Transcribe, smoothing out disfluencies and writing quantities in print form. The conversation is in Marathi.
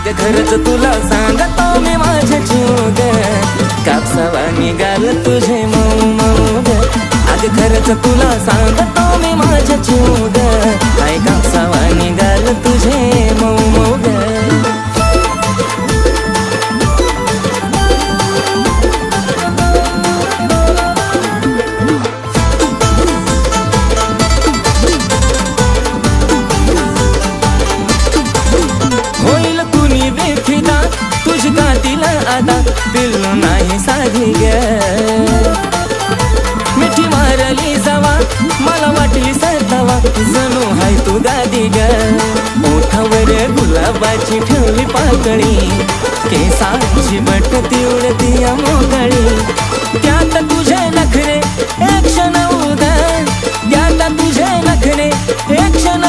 अग खरंच तुला सांगतो मी माझ्या जीव ग, कापसावा निघाल तुझे मऊ मऊ ग. अग खरंच तुला सांगतो मी माझ्या जीव ग, काय कापसावा निघाल तुझे मऊ मऊ ग. होईल कुणी बेफिदा तुझी गाठीला आता, पिल्लू नाही साधी ग. मिठी मारली जावा मला वाटली सरतावा, जणू हाय तू गादी ग. ओठावर गुलाबाची ठेवली पाकळी, केसांची बटती उडती मोकळी. त्यात तुझे नखरे एक क्षण उदा, त्यात तुझे नखरे एक क्षण